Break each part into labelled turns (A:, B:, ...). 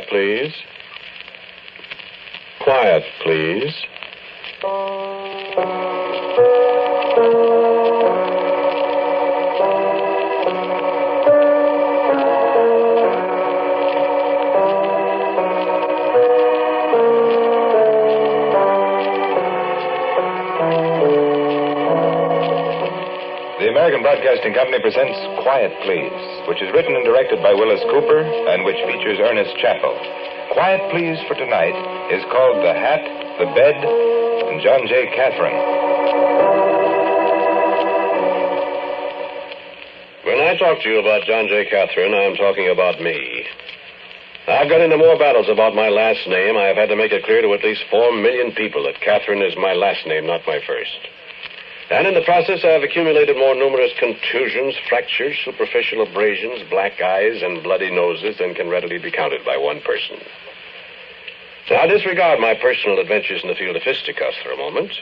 A: please. Quiet, please.
B: The American Broadcasting Company presents Quiet Please, which is written and directed by Willis Cooper and which features Ernest Chappell. Quiet Please for tonight is called The Hat, the Bed, and John J. Catherine.
C: When I talk to you about John J. Catherine, I'm talking about me. I've got into more battles about my last name. I have had to make it clear to at least 4 million people that Catherine is my last name, not my first. And in the process, I have accumulated more numerous contusions, fractures, superficial abrasions, black eyes, and bloody noses than can readily be counted by one person. Now, disregard my personal adventures in the field of fisticuffs for a moment,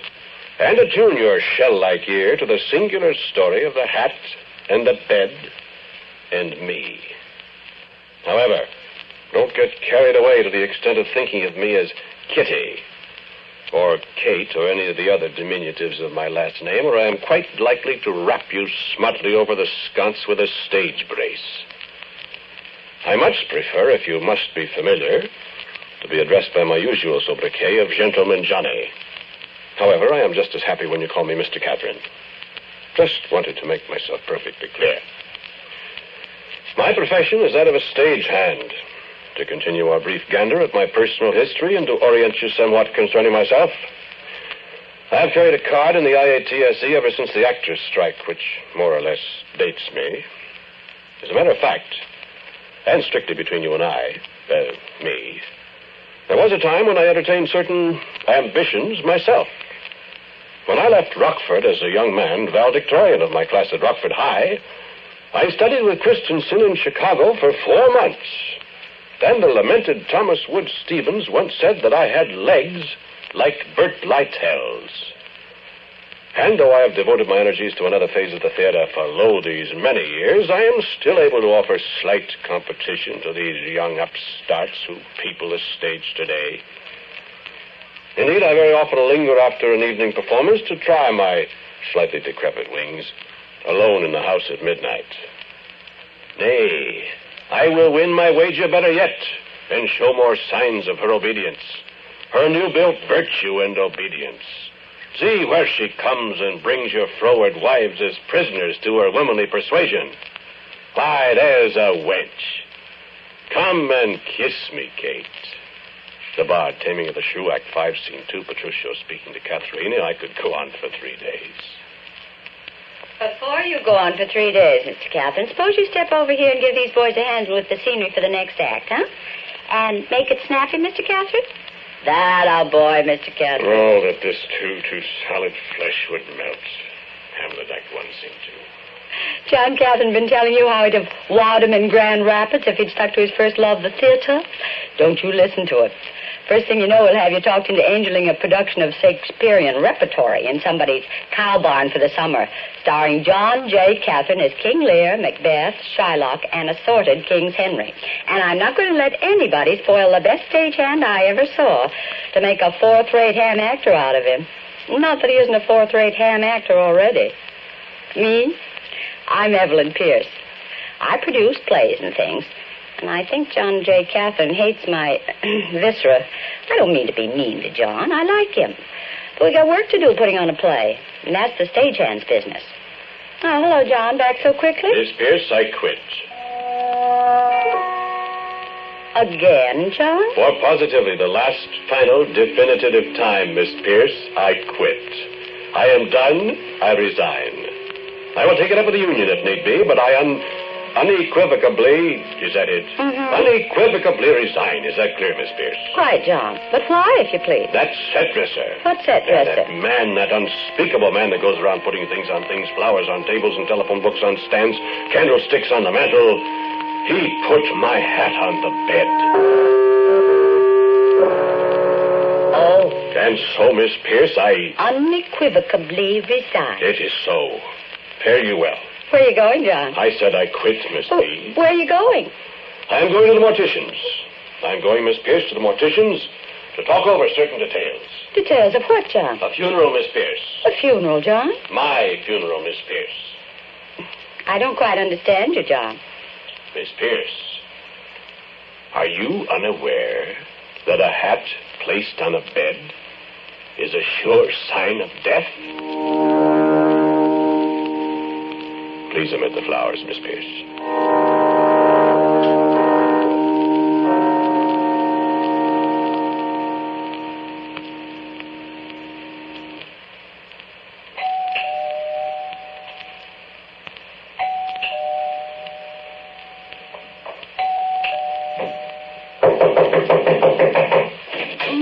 C: and attune your shell-like ear to the singular story of the hat and the bed and me. However, don't get carried away to the extent of thinking of me as Kitty, or Kate, or any of the other diminutives of my last name, or I am quite likely to rap you smutly over the sconce with a stage brace. I much prefer, if you must be familiar, to be addressed by my usual sobriquet of Gentleman Johnny. However, I am just as happy when you call me Mr. Catherine. Just wanted to make myself perfectly clear. My profession is that of a stagehand. To continue our brief gander at my personal history and to orient you somewhat concerning myself, I have carried a card in the IATSE ever since the actors' strike, which more or less dates me. As a matter of fact, and strictly between you and me, there was a time when I entertained certain ambitions myself. When I left Rockford as a young man, valedictorian of my class at Rockford High, I studied with Christensen in Chicago for 4 months. Then the lamented Thomas Wood Stevens once said that I had legs like Bert Lytell's. And though I have devoted my energies to another phase of the theater for these many years, I am still able to offer slight competition to these young upstarts who people the stage today. Indeed, I very often linger after an evening performance to try my slightly decrepit wings, alone in the house at midnight. Nay, I will win my wager better yet and show more signs of her obedience, her new-built virtue and obedience. See where she comes and brings your froward wives as prisoners to her womanly persuasion. Why, there's a wench. Come and kiss me, Kate. The Bard, Taming of the Shrew, Act 5, Scene 2, Petruchio speaking to Katharina. I could go on for 3 days.
D: Before you go on for 3 days, Mr. Catherine, suppose you step over here and give these boys a hand with the scenery for the next act, huh? And make it snappy, Mr. Catherine? That a boy, Mr. Catherine.
C: Oh, that this too solid flesh would melt. Hamlet, Act 1, Scene 2.
D: John Catherine been telling you how he'd have wowed him in Grand Rapids if he'd stuck to his first love, the theater? Don't you listen to it. First thing you know, we'll have you talked into angeling a production of Shakespearean repertory in somebody's cow barn for the summer, starring John J. Catherine as King Lear, Macbeth, Shylock, and assorted King's Henry. And I'm not going to let anybody spoil the best stagehand I ever saw to make a fourth-rate ham actor out of him. Not that he isn't a fourth-rate ham actor already. Me? I'm Evelyn Pierce. I produce plays and things. And I think John J. Catherine hates my viscera. I don't mean to be mean to John. I like him. But we got work to do putting on a play. And that's the stagehand's business. Oh, hello, John. Back so quickly?
C: Miss Pierce, I quit.
D: Again, John?
C: For positively the last, final, definitive time, Miss Pierce, I quit. I am done. I resign. I will take it up with the union if need be, but I unequivocally, is that it?
D: Mm-hmm.
C: Unequivocally resign. Is that clear, Miss Pierce?
D: Quite, John. But why, if you please?
C: That set dresser.
D: What set dresser?
C: That man, that unspeakable man that goes around putting things on things, flowers on tables and telephone books on stands, candlesticks on the mantel. He put my hat on the bed.
D: Oh.
C: And so, Miss Pierce, I
D: unequivocally resign.
C: It is so. Fare you well.
D: Where are you going, John?
C: I said I quit, Miss B.
D: Where are you going?
C: I am going to the mortician's. I'm going, Miss Pierce, to the mortician's to talk over certain details.
D: Details of what, John?
C: A funeral, Miss Pierce.
D: A funeral, John?
C: My funeral, Miss Pierce.
D: I don't quite understand you, John.
C: Miss Pierce, are you unaware that a hat placed on a bed is a sure sign of death? Please omit the flowers, Miss Pierce.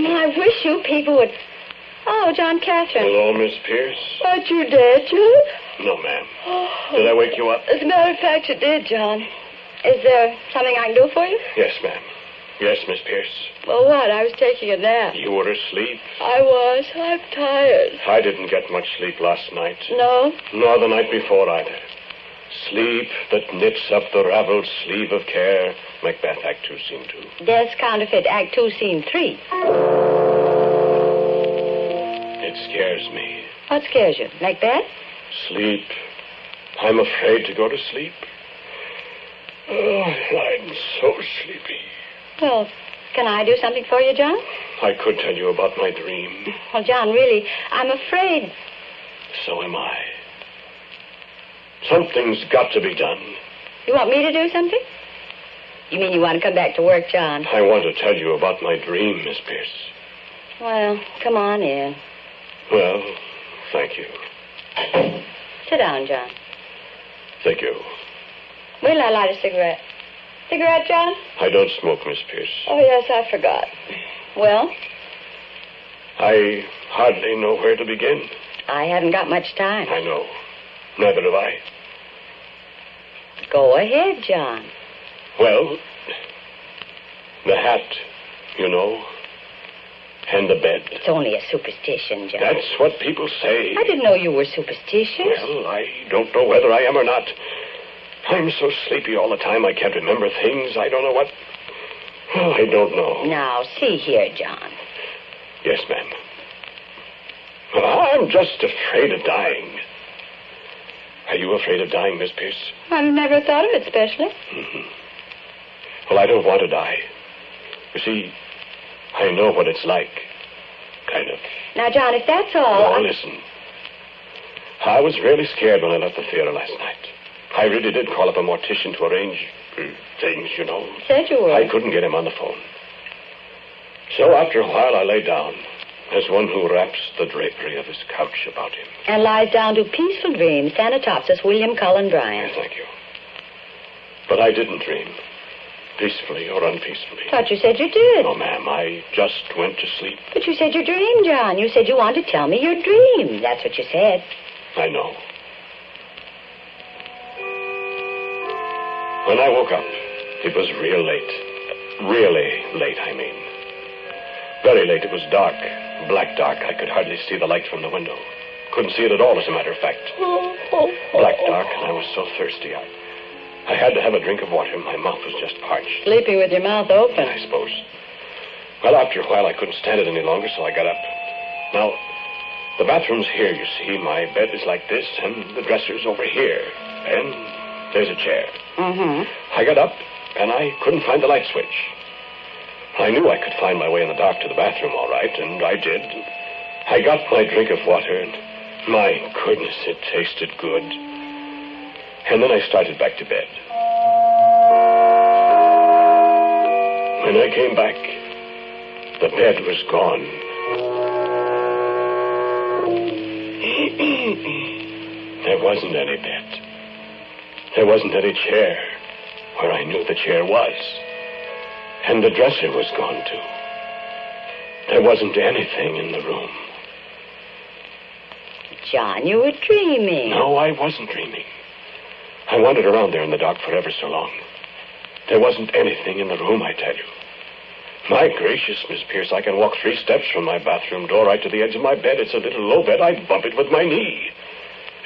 D: I wish you people would... Oh, John Catherine.
C: Hello, Miss Pierce.
D: Aren't you dead, John?
C: No, ma'am. Did I wake you up?
D: As a matter of fact, you did, John. Is there something I can do for you?
C: Yes, ma'am. Yes, Miss Pierce.
D: Well, what? I was taking a nap.
C: You were asleep.
D: I was. I'm tired.
C: I didn't get much sleep last night.
D: No?
C: Nor the night before either. Sleep that knits up the raveled sleeve of care. Macbeth, Act 2, Scene 2.
D: Death's Counterfeit, Act 2, Scene 3.
C: It scares me.
D: What scares you? Macbeth?
C: Sleep. I'm afraid to go to sleep. Oh, I'm so sleepy.
D: Well, can I do something for you, John?
C: I could tell you about my dream.
D: Well, John, really, I'm afraid.
C: So am I. Something's got to be done.
D: You want me to do something? You mean you want to come back to work, John?
C: I want to tell you about my dream, Miss Pierce.
D: Well, come on in.
C: Well, thank you.
D: Sit down, John.
C: Thank you.
D: Will I light a cigarette? Cigarette, John?
C: I don't smoke, Miss Pierce.
D: Oh, yes, I forgot. Well?
C: I hardly know where to begin.
D: I haven't got much time.
C: I know. Neither have I.
D: Go ahead, John.
C: Well, the hat, you know, and the bed.
D: It's only a superstition, John.
C: That's what people say.
D: I didn't know you were superstitious.
C: Well, I don't know whether I am or not. I'm so sleepy all the time I can't remember things. I don't know what... Oh, I don't know.
D: Now, see here, John.
C: Yes, ma'am. Well, I'm just afraid of dying. Are you afraid of dying, Miss Pierce?
D: I've never thought of it specially.
C: Mm-hmm. Well, I don't want to die. You see, I know what it's like. Kind of.
D: Now, John, if that's all...
C: Listen. I was really scared when I left the theater last night. I really did call up a mortician to arrange things, you know.
D: Said you were.
C: I couldn't get him on the phone. So after a while, I lay down as one who wraps the drapery of his couch about him.
D: And lies down to peaceful dreams, Thanatopsis, William Cullen Bryant.
C: Yes, thank you. But I didn't dream. Peacefully or unpeacefully.
D: Thought you said you did.
C: No, ma'am, I just went to sleep.
D: But you said you dreamed, John. You said you wanted to tell me your dream. That's what you said.
C: I know. When I woke up, it was real late. Really late, I mean. Very late. It was dark. Black dark. I could hardly see the light from the window. Couldn't see it at all, as a matter of fact. Black dark, and I was so thirsty. I had to have a drink of water. My mouth was just parched.
D: Sleeping with your mouth open.
C: I suppose. Well, after a while, I couldn't stand it any longer, so I got up. Now, the bathroom's here, you see. My bed is like this, and the dresser's over here. And there's a chair.
D: Mm-hmm.
C: I got up, and I couldn't find the light switch. I knew I could find my way in the dark to the bathroom, all right, and I did. I got my drink of water, and my goodness, it tasted good. And then I started back to bed. When I came back, the bed was gone. There wasn't any bed. There wasn't any chair where I knew the chair was. And the dresser was gone, too. There wasn't anything in the room.
D: John, you were dreaming.
C: No, I wasn't dreaming. I wandered around there in the dark for ever so long. There wasn't anything in the room, I tell you. My gracious, Miss Pierce, I can walk 3 steps from my bathroom door right to the edge of my bed. It's a little low bed. I bump it with my knee.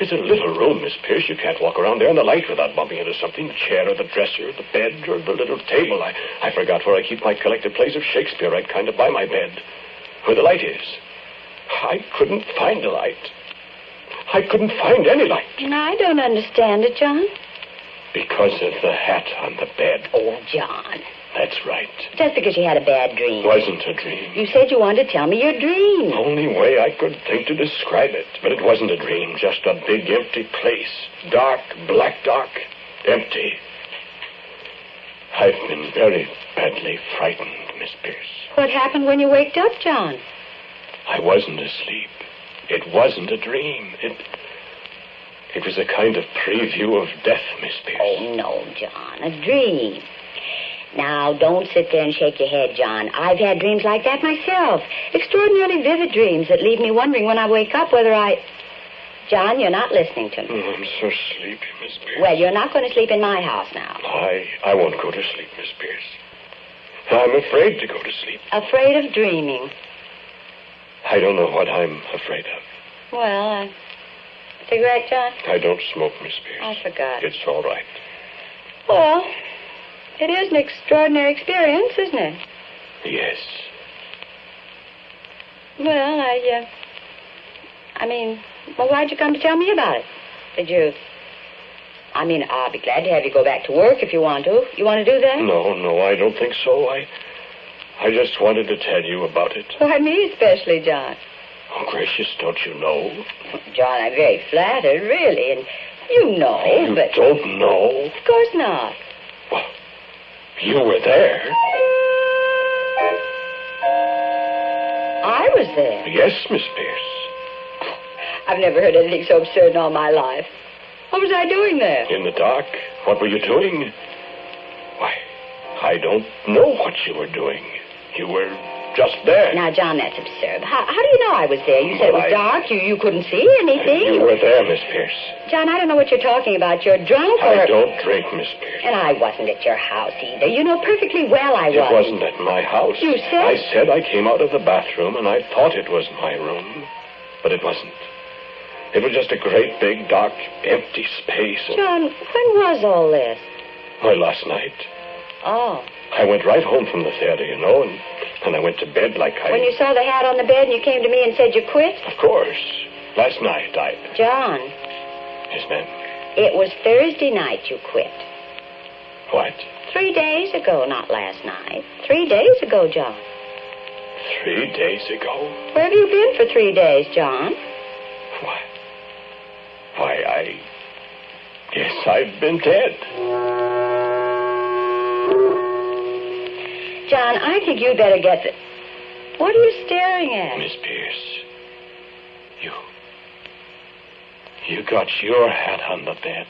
C: It's a little room, Miss Pierce. You can't walk around there in the light without bumping into something. The chair or the dresser or the bed or the little table. I forgot where I keep my collected plays of Shakespeare right kind of by my bed. Where the light is. I couldn't find the light. I couldn't find any light.
D: I don't understand it, John.
C: Because of the hat on the bed.
D: Oh, John.
C: That's right.
D: Just because you had a bad dream.
C: It wasn't a dream.
D: You said you wanted to tell me your dream.
C: Only way I could think to describe it. But it wasn't a dream. Just a big empty place. Dark, black dark. Empty. I've been very badly frightened, Miss Pierce.
D: What happened when you waked up, John?
C: I wasn't asleep. It wasn't a dream. It was a kind of preview of death, Miss Pierce.
D: Oh, no, John. A dream. Now, don't sit there and shake your head, John. I've had dreams like that myself. Extraordinarily vivid dreams that leave me wondering when I wake up whether I... John, you're not listening to me.
C: Oh, I'm so sleepy, Miss Pierce.
D: Well, you're not going to sleep in my house now.
C: I won't go to sleep, Miss Pierce. I'm afraid to go to sleep.
D: Afraid of dreaming.
C: I don't know what I'm afraid of.
D: Well, cigarette, John?
C: I don't smoke, Miss Pierce.
D: I forgot.
C: It's all right.
D: Well, it is an extraordinary experience, isn't it?
C: Yes.
D: Well, well, why'd you come to tell me about it? Did you... I'll be glad to have you go back to work if you want to. You want to do that?
C: No, I don't think so. I just wanted to tell you about it.
D: Why, me especially, John.
C: Oh, gracious, don't you know?
D: John, I'm very flattered, really, and you know,
C: You
D: but...
C: don't know?
D: Of course not.
C: Well, you were there.
D: I was there.
C: Yes, Miss Pierce.
D: I've never heard anything so absurd in all my life. What was I doing there?
C: In the dark? What were you doing? Why, I don't know what you were doing. You were just there.
D: Now, John, that's absurd. How do you know I was there? You said it was dark. You couldn't see anything.
C: You were there, Miss Pierce.
D: John, I don't know what you're talking about. You're drunk or...
C: I don't drink, Miss Pierce.
D: And I wasn't at your house either. You know perfectly well I was.
C: It wasn't at my house.
D: You said...
C: I said I came out of the bathroom and I thought it was my room. But it wasn't. It was just a great, big, dark, empty space.
D: John, when was all this?
C: Well, last night.
D: Oh.
C: I went right home from the theater, you know, and I went to bed like I...
D: When you saw the hat on the bed and you came to me and said you quit?
C: Of course. Last night,
D: John.
C: Yes, ma'am?
D: It was Thursday night you quit.
C: What?
D: 3 days ago, not last night. 3 days ago, John.
C: 3 days ago?
D: Where have you been for 3 days, John?
C: Why, I guess I've been dead.
D: John, I think you'd better get the... What are you staring at?
C: Miss Pierce, you got your hat on the bed.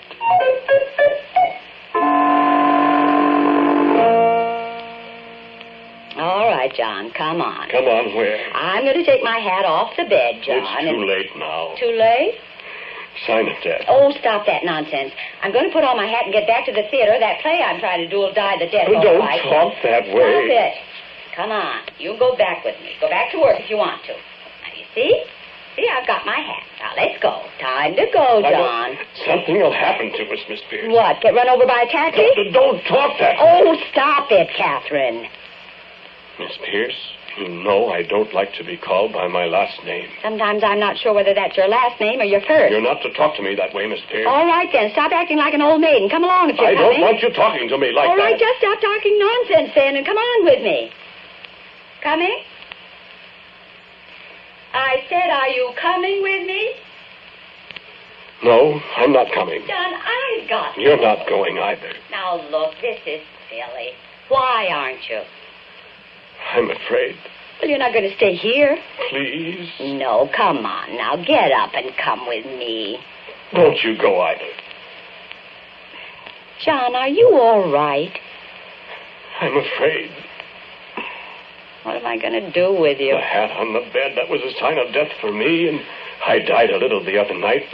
D: All right, John, come on.
C: Come on, where?
D: I'm going to take my hat off the bed, John.
C: It's too late now.
D: Too late?
C: Sign it, Dad.
D: Oh, stop that nonsense. I'm going to put on my hat and get back to the theater. That play I'm trying to do will die the death.
C: Don't talk that way.
D: Stop it. Come on. You go back with me. Go back to work if you want to. Now, you see? See, I've got my hat. Now, let's go. Time to go, John.
C: Something will happen to us, Miss Pierce.
D: What, get run over by a taxi?
C: Don't talk that way.
D: Oh, stop it, Catherine.
C: Miss Pierce, you know I don't like to be called by my last name.
D: Sometimes I'm not sure whether that's your last name or your first.
C: You're not to talk to me that way, Miss Pierce.
D: All right, then. Stop acting like an old maiden. Come along if you're coming.
C: I don't want you talking to me like that.
D: All right, just stop talking nonsense then and come on with me. Coming? I said, are you coming with me?
C: No, I'm not coming.
D: John, I've got to.
C: You're not going either.
D: Now, look, this is silly. Why aren't you?
C: I'm afraid.
D: Well, you're not going to stay here.
C: Please?
D: No, come on now. Get up and come with me.
C: Don't you go either.
D: John, are you all right?
C: I'm afraid.
D: What am I going to do with you?
C: The hat on the bed, that was a sign of death for me, and I died a little the other night,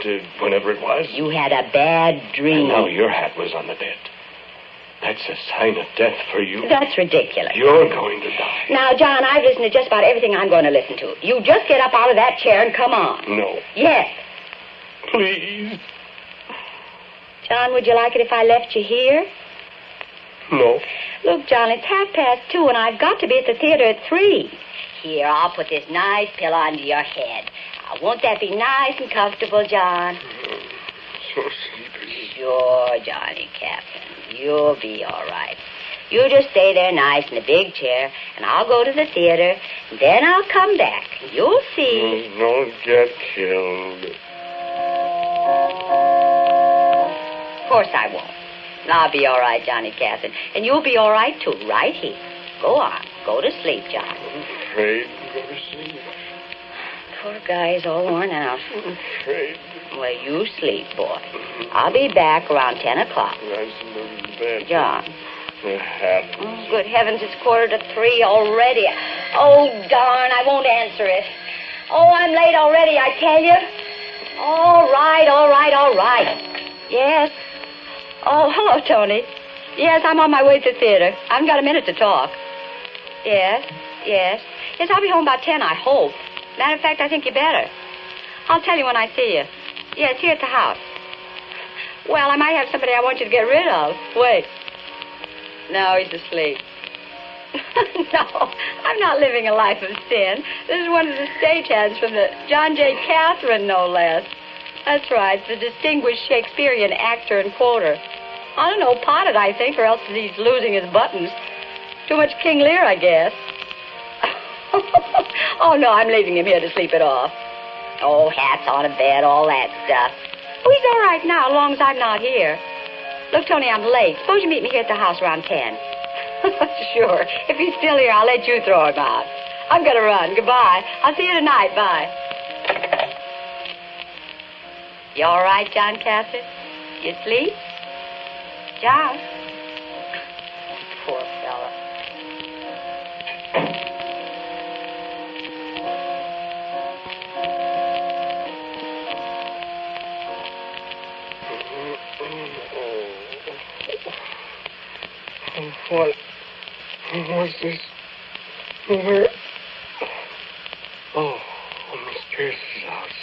C: whenever it was.
D: You had a bad dream.
C: And now your hat was on the bed. That's a sign of death for you.
D: That's ridiculous.
C: You're going to die.
D: Now, John, I've listened to just about everything I'm going to listen to. You just get up out of that chair and come on.
C: No.
D: Yes.
C: Please.
D: John, would you like it if I left you here?
C: No.
D: Look, John, it's 2:30, and I've got to be at the theater at 3. Here, I'll put this nice pillow under your head. Now, won't that be nice and comfortable, John?
C: So sleepy.
D: Sure, Johnny Catherine. You'll be all right. You just stay there nice in the big chair, and I'll go to the theater, and then I'll come back. And you'll see.
C: Don't get killed.
D: Of course I won't. I'll be all right, Johnny Catherine. And you'll be all right, too, right here. Go on. Go to sleep, John.
C: I'm afraid to go to sleep.
D: Poor guy, he's all worn out.
C: I'm afraid.
D: Well, you sleep, boy. I'll be back around 10 o'clock.
C: Nice and in bed.
D: John.
C: The hat.
D: Oh, good heavens, it's 2:45 already. Oh, darn, I won't answer it. Oh, I'm late already, I tell you. All right. Yes. Oh, hello, Tony. Yes, I'm on my way to the theater. I haven't got a minute to talk. Yes. Yes, I'll be home about 10, I hope. Matter of fact, I think you better. I'll tell you when I see you. Yes, here at the house. Well, I might have somebody I want you to get rid of. Wait. No, he's asleep. No, I'm not living a life of sin. This is one of the stagehands from the John J. Catherine, no less. That's right, the distinguished Shakespearean actor and quoter. I don't know, potted, I think, or else he's losing his buttons. Too much King Lear, I guess. Oh, no, I'm leaving him here to sleep it off. Oh, hats on a bed, all that stuff. Oh, he's all right now, as long as I'm not here. Look, Tony, I'm late. Suppose you meet me here at the house around 10. Sure. If he's still here, I'll let you throw him out. I'm going to run. Goodbye. I'll see you tonight. Bye. You all right, John Catherine? You asleep? John? Poor fella.
C: What's this? Where? Oh, Miss Pierce's house.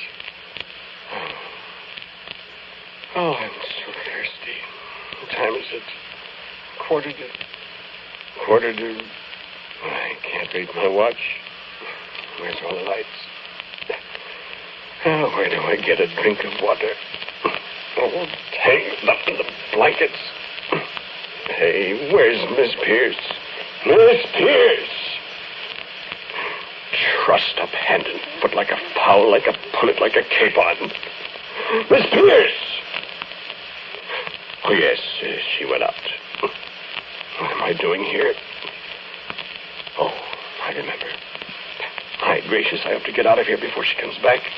C: Oh, I'm so thirsty. What time is it? Quarter to... I can't read my watch. Where's all the lights? Oh, where do I get a drink of water? Oh, tangled up in the blankets. Hey, where's Miss Pierce? Miss Pierce! Trussed up hand and foot like a fowl, like a pullet, like a capon. Miss Pierce! Oh, yes, she went out. What am I doing here? Oh, I remember. My gracious, I have to get out of here before she comes back.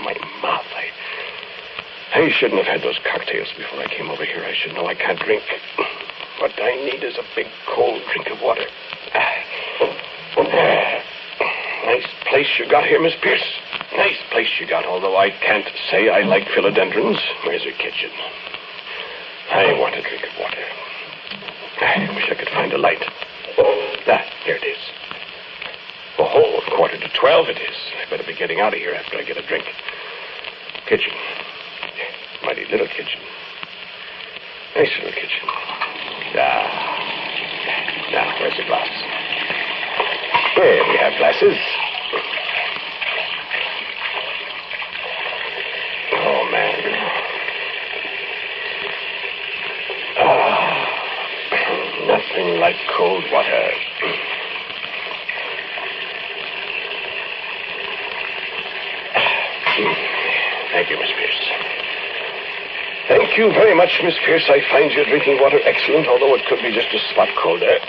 C: My mouth, I shouldn't have had those cocktails before I came over here. I should know I can't drink. What I need is a big, cold drink of water. Nice place you got here, Miss Pierce. Nice place you got, although I can't say I like philodendrons. Where's your kitchen? I want a drink of water. I wish I could find a light. Here it is. Oh, 11:45 it is. I better be getting out of here after I get a drink. Kitchen. Mighty little kitchen. Nice little kitchen. Now, where's the glass? Here we have glasses. Oh, man. Nothing like cold water. Thank you, Miss Pierce. Thank you very much, Miss Pierce. I find your drinking water excellent, although it could be just a spot colder.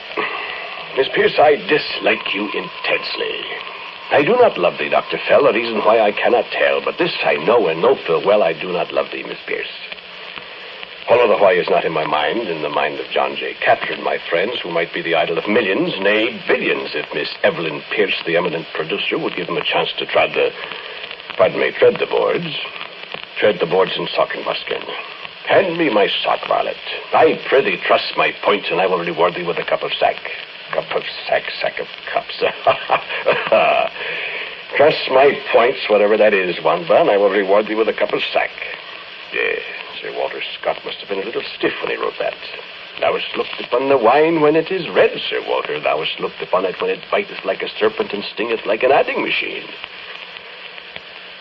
C: Miss Pierce, I dislike you intensely. I do not love thee, Dr. Fell, a reason why I cannot tell, but this I know and know full well I do not love thee, Miss Pierce. Although the why is not in my mind, in the mind of John J. Catherine, my friends, who might be the idol of millions, nay, billions, if Miss Evelyn Pierce, the eminent producer, would give them a chance to tread the boards. Tread the boards in sock and buskin. Hand me my sock, varlet. I prithee trust my point, and I will reward thee with a cup of sack. Cup of sack of cups. Press my points, whatever that is, Wanda, and I will reward thee with a cup of sack. Yeah, Sir Walter Scott must have been a little stiff when he wrote that. Thou hast looked upon the wine when it is red, Sir Walter. Thou hast looked upon it when it biteth like a serpent and stingeth like an adding machine.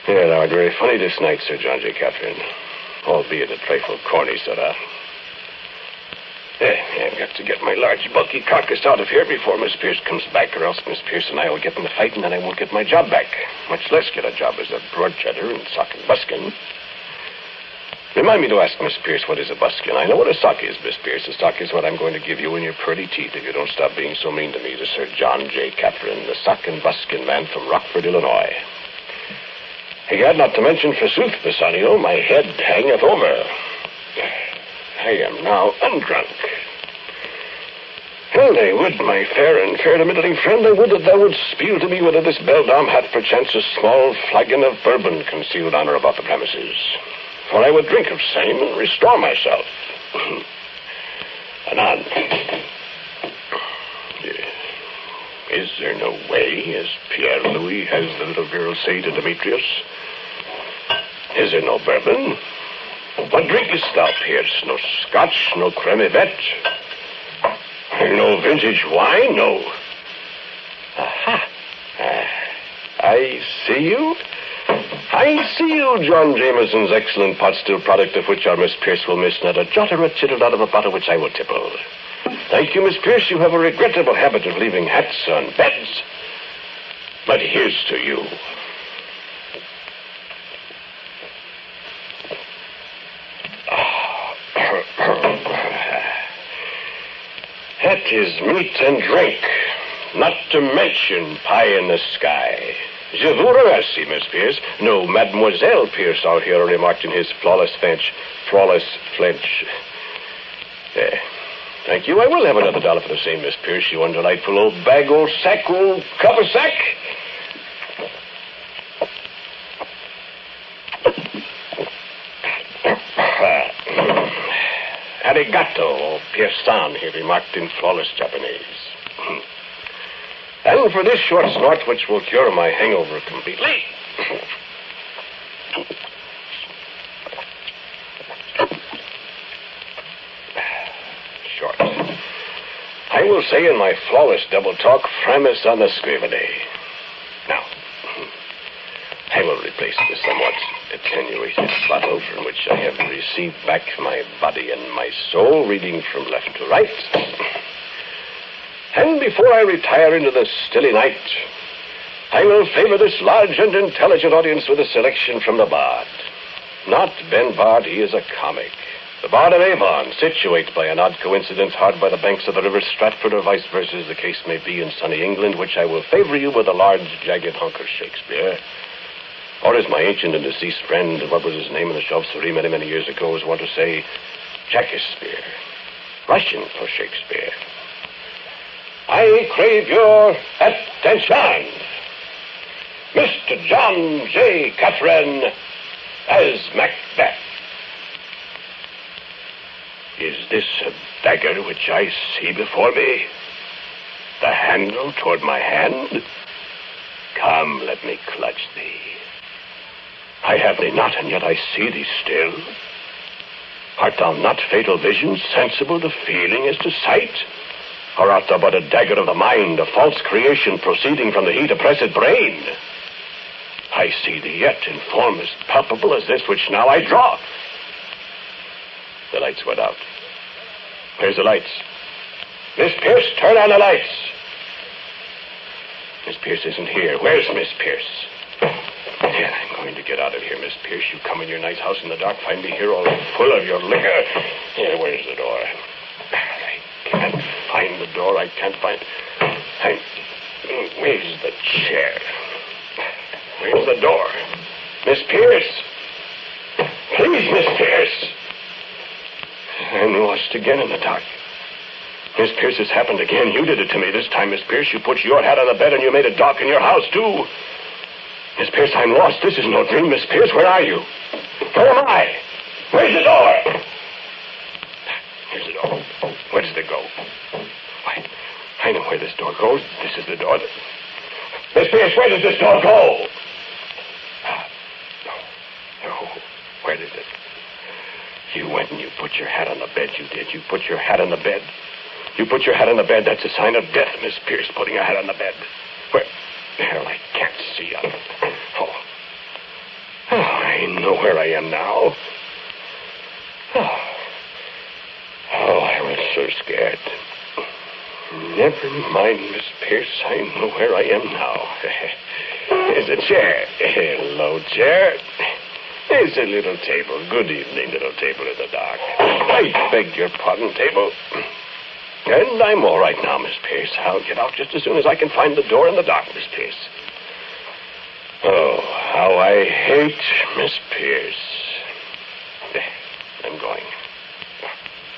C: Yeah, thou art very funny this night, Sir John J. Catherine. Albeit a trifle corny, sirrah. I've got to get my large, bulky carcass out of here before Miss Pierce comes back, or else Miss Pierce and I will get in the fight, and then I won't get my job back. Much less get a job as a broad cheddar and sock and buskin. Remind me to ask Miss Pierce what is a buskin. I know what a sock is, Miss Pierce. A sock is what I'm going to give you in your pearly teeth if you don't stop being so mean to me, to Sir John J. Catherine, the sock and buskin man from Rockford, Illinois. Egad, not to mention, forsooth, Bassanio, my head hangeth over. I am now undrunk. Well, I would, my fair and fair-to-middling friend, I would that thou wouldst spiel to me whether this beldame hath perchance a small flagon of bourbon concealed on her about the premises. For I would drink of same and restore myself. Anon. Is there no way, as Pierre Louis has the little girl say to Demetrius? Is there no bourbon? What drinkest thou, Pierce? No scotch, no cremivette? No vintage wine? No. Aha. I see you. I see you, John Jameson's excellent pot still product, of which our Miss Pierce will miss not a jot or a tittle out of a bottle which I will tipple. Thank you, Miss Pierce. You have a regrettable habit of leaving hats on beds. But here's to you. That is meat and drink, not to mention pie in the sky. Je vous remercie, Miss Pierce. No, Mademoiselle Pierce, our hero remarked in his flawless French. Thank you. I will have another dollar for the same, Miss Pierce. You undelightful old bag, old sack, old cover sack. Arigato, Pierson, he remarked in flawless Japanese. And for this short snort, which will cure my hangover completely. Short. I will say in my flawless double talk, framis on the scrivene. Now, I will replace the somewhat attenuated bottle from which I have received back my body and my soul, reading from left to right. And before I retire into the stilly night, I will favor this large and intelligent audience with a selection from the Bard. Not Ben Bard, he is a comic. The Bard of Avon, situate by an odd coincidence hard by the banks of the river Stratford, or vice versa, as the case may be, in sunny England, which I will favor you with a large, jagged hunk of Shakespeare. Or as my ancient and deceased friend, what was his name in the Chauve-souris many, many years ago, was wont to say, Shakespeare. Russian for Shakespeare. I crave your attention. Mr. John J. Catherine as Macbeth. Is this a dagger which I see before me? The handle toward my hand? Come, let me clutch thee. I have thee not, and yet I see thee still. Art thou not fatal vision, sensible the feeling is to sight? Or art thou but a dagger of the mind, a false creation proceeding from the heat oppressed brain? I see thee yet in form as palpable as this which now I draw. The lights went out. Where's the lights? Miss Pierce, turn on the lights. Miss Pierce isn't here. Where's Miss Pierce? Yeah, I'm going to get out of here, Miss Pierce. You come in your nice house in the dark, find me here all full of your liquor. Yeah, where's the door? I can't find the door. I can't find... Where's the chair? Where's the door? Miss Pierce! Please, Miss Pierce! I'm lost again in the dark. Miss Pierce, has happened again. You did it to me this time, Miss Pierce. You put your hat on the bed and you made it dark in your house, too. Miss Pierce, I'm lost. This is no dream. Miss Pierce, where are you? Where am I? Where's the door? Here's the door. Where does it go? Why, I know where this door goes. This is the door that... Miss Pierce, where does this dog go? Oh, where did it? You went and you put your hat on the bed, you did. You put your hat on the bed. You put your hat on the bed. That's a sign of death, Miss Pierce, putting a hat on the bed. Where? Hell, I can't see. I know where I am now. I was so scared. Never mind, Miss Pierce. I know where I am now. There's a chair. Hello, chair. There's a little table. Good evening, little table in the dark. I beg your pardon, table. And I'm all right now, Miss Pierce. I'll get out just as soon as I can find the door in the dark, Miss Pierce. Oh, how I hate Miss Pierce. I'm going.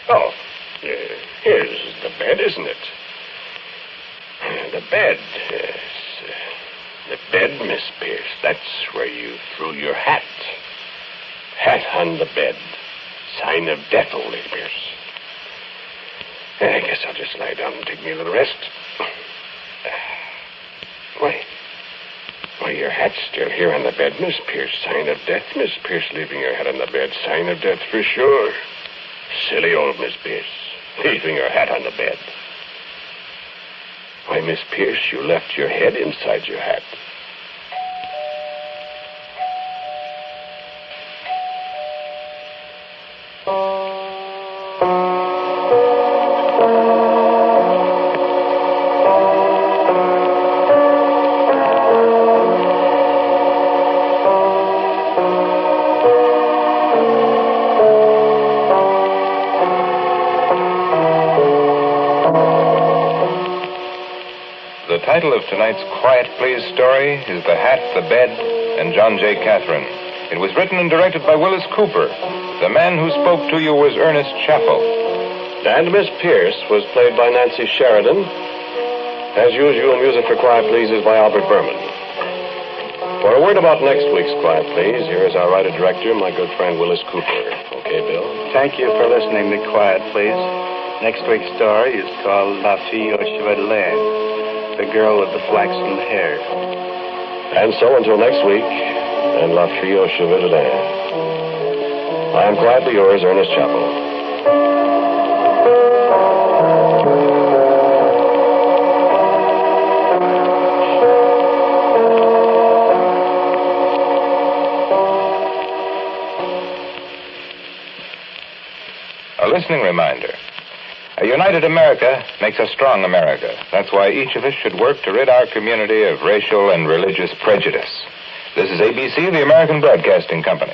C: Oh, here's the bed, isn't it? The bed, yes. The bed, Miss Pierce. That's where you threw your hat. Hat on the bed. Sign of death, old Lady Pierce. I guess I'll just lie down and take me a little rest. Why, your hat's still here on the bed, Miss Pierce. Sign of death, Miss Pierce, leaving your hat on the bed. Sign of death for sure. Silly old Miss Pierce, leaving her hat on the bed. Why, Miss Pierce, you left your head inside your hat.
B: The title of tonight's Quiet Please story is The Hat, the Bed, and John J. Catherine. It was written and directed by Willis Cooper. The man who spoke to you was Ernest Chappell.
C: And Miss Pierce was played by Nancy Sheridan. As usual, music for Quiet Please is by Albert Berman. For a word about next week's Quiet Please, here is our writer-director, my good friend Willis Cooper. Okay, Bill?
A: Thank you for listening to Quiet Please. Next week's story is called La Fille aux Cheveux de Laine. The girl with the flaxen hair.
C: And so until next week, and La Fille aux Cheveux de Laine. I am quietly yours, Ernest Chappell.
B: A listening reminder. A united America makes a strong America. That's why each of us should work to rid our community of racial and religious prejudice. This is ABC, the American Broadcasting Company.